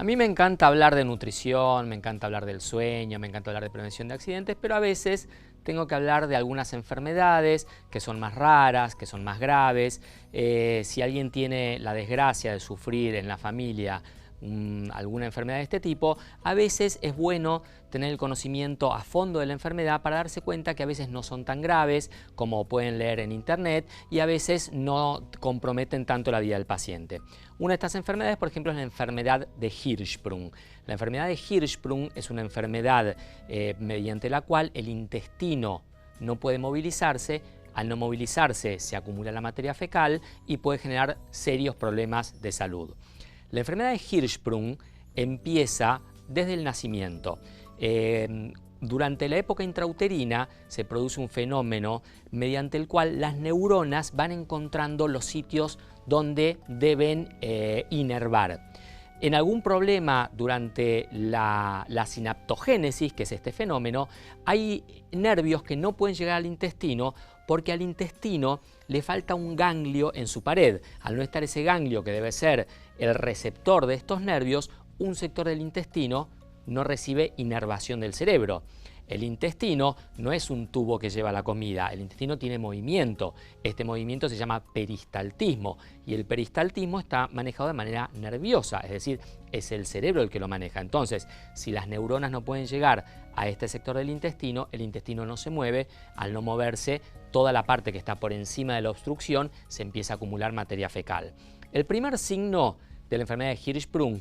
mí me encanta hablar de nutrición, me encanta hablar del sueño, me encanta hablar de prevención de accidentes, pero a veces tengo que hablar de algunas enfermedades que son más raras, que son más graves. Si alguien tiene la desgracia de sufrir en la familia alguna enfermedad de este tipo, a veces es bueno tener el conocimiento a fondo de la enfermedad para darse cuenta que a veces no son tan graves como pueden leer en internet y a veces no comprometen tanto la vida del paciente. Una de estas enfermedades, por ejemplo, es la enfermedad de Hirschsprung. La enfermedad de Hirschsprung es una enfermedad mediante la cual el intestino no puede movilizarse. Al no movilizarse se acumula la materia fecal y puede generar serios problemas de salud. La enfermedad de Hirschsprung empieza desde el nacimiento. Durante la época intrauterina se produce un fenómeno mediante el cual las neuronas van encontrando los sitios donde deben inervar. En algún problema durante la sinaptogénesis, que es este fenómeno, hay nervios que no pueden llegar al intestino porque al intestino le falta un ganglio en su pared. Al no estar ese ganglio que debe ser el receptor de estos nervios, un sector del intestino no recibe inervación del cerebro. El intestino no es un tubo que lleva la comida, el intestino tiene movimiento. Este movimiento se llama peristaltismo y el peristaltismo está manejado de manera nerviosa, es decir, es el cerebro el que lo maneja. Entonces, si las neuronas no pueden llegar a este sector del intestino, el intestino no se mueve. Al no moverse, toda la parte que está por encima de la obstrucción se empieza a acumular materia fecal. El primer signo de la enfermedad de Hirschsprung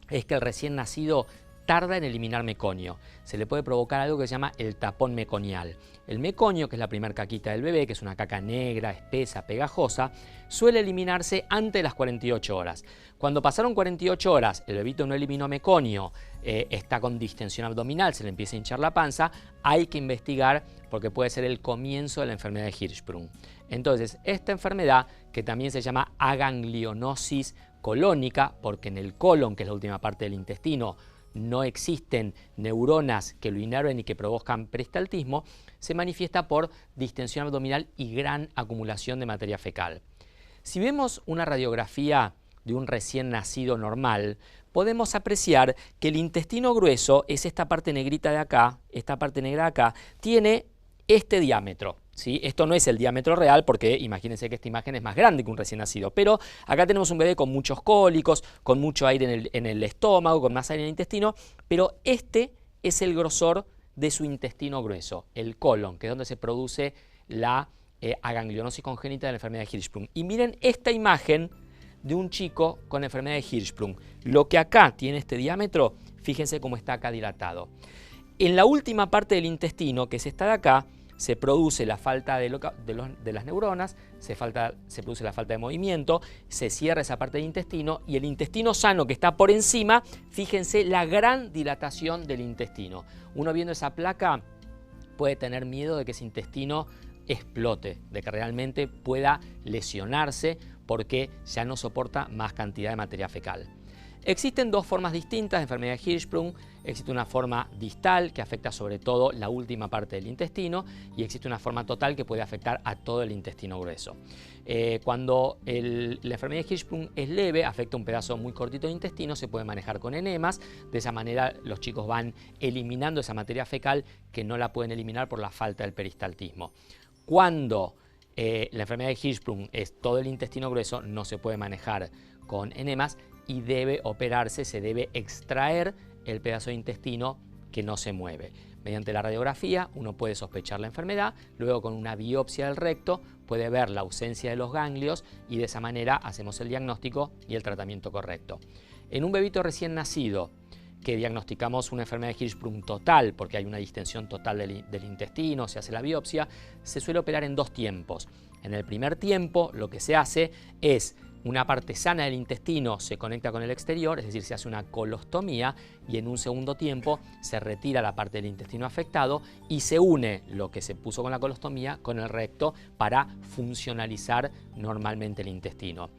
es que el recién nacido tarda en eliminar meconio. Se le puede provocar algo que se llama el tapón meconial. El meconio, que es la primera caquita del bebé, que es una caca negra, espesa, pegajosa, suele eliminarse antes de las 48 horas. Cuando pasaron 48 horas, el bebito no eliminó meconio, está con distensión abdominal, se le empieza a hinchar la panza, hay que investigar porque puede ser el comienzo de la enfermedad de Hirschsprung. Entonces, esta enfermedad, que también se llama aganglionosis colónica, porque en el colon, que es la última parte del intestino, no existen neuronas que lo inerven y que provocan peristaltismo, se manifiesta por distensión abdominal y gran acumulación de materia fecal. Si vemos una radiografía de un recién nacido normal, podemos apreciar que el intestino grueso es esta parte negrita de acá, esta parte negra de acá, tiene este diámetro. ¿Sí? Esto no es el diámetro real porque imagínense que esta imagen es más grande que un recién nacido, pero acá tenemos un bebé con muchos cólicos, con mucho aire en el estómago, con más aire en el intestino, pero este es el grosor de su intestino grueso, el colon, que es donde se produce la aganglionosis congénita de la enfermedad de Hirschsprung. Y miren esta imagen de un chico con enfermedad de Hirschsprung. Lo que acá tiene este diámetro, fíjense cómo está acá dilatado. En la última parte del intestino, que es esta de acá, se produce la falta de las neuronas, se produce la falta de movimiento, se cierra esa parte del intestino y el intestino sano que está por encima, fíjense la gran dilatación del intestino. Uno viendo esa placa puede tener miedo de que ese intestino explote, de que realmente pueda lesionarse porque ya no soporta más cantidad de materia fecal. Existen dos formas distintas de enfermedad de Hirschsprung. Existe una forma distal que afecta sobre todo la última parte del intestino y existe una forma total que puede afectar a todo el intestino grueso. Cuando la enfermedad de Hirschsprung es leve, afecta un pedazo muy cortito de intestino, se puede manejar con enemas. De esa manera los chicos van eliminando esa materia fecal que no la pueden eliminar por la falta del peristaltismo. Cuando la enfermedad de Hirschsprung es todo el intestino grueso, no se puede manejar con enemas y debe operarse, se debe extraer el pedazo de intestino que no se mueve. Mediante la radiografía uno puede sospechar la enfermedad, luego con una biopsia del recto puede ver la ausencia de los ganglios y de esa manera hacemos el diagnóstico y el tratamiento correcto. En un bebito recién nacido que diagnosticamos una enfermedad de Hirschsprung total, porque hay una distensión total del intestino, se hace la biopsia, se suele operar en dos tiempos. En el primer tiempo lo que se hace es una parte sana del intestino se conecta con el exterior, es decir, se hace una colostomía y en un segundo tiempo se retira la parte del intestino afectado y se une lo que se puso con la colostomía con el recto para funcionalizar normalmente el intestino.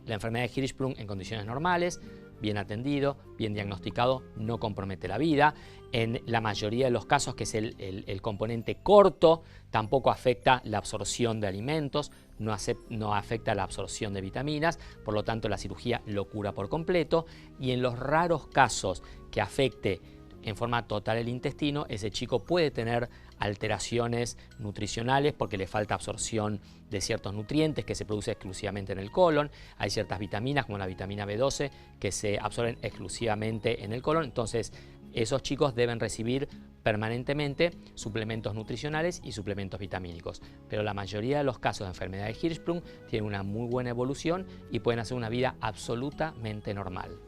La enfermedad de Hirschsprung en condiciones normales bien atendido, bien diagnosticado, no compromete la vida. En la mayoría de los casos, que es el componente corto, tampoco afecta la absorción de alimentos, no afecta la absorción de vitaminas, por lo tanto la cirugía lo cura por completo. Y en los raros casos que afecte en forma total el intestino, ese chico puede tener alteraciones nutricionales porque le falta absorción de ciertos nutrientes que se producen exclusivamente en el colon. Hay ciertas vitaminas como la vitamina B12 que se absorben exclusivamente en el colon. Entonces esos chicos deben recibir permanentemente suplementos nutricionales y suplementos vitamínicos. Pero la mayoría de los casos de enfermedad de Hirschsprung tienen una muy buena evolución y pueden hacer una vida absolutamente normal.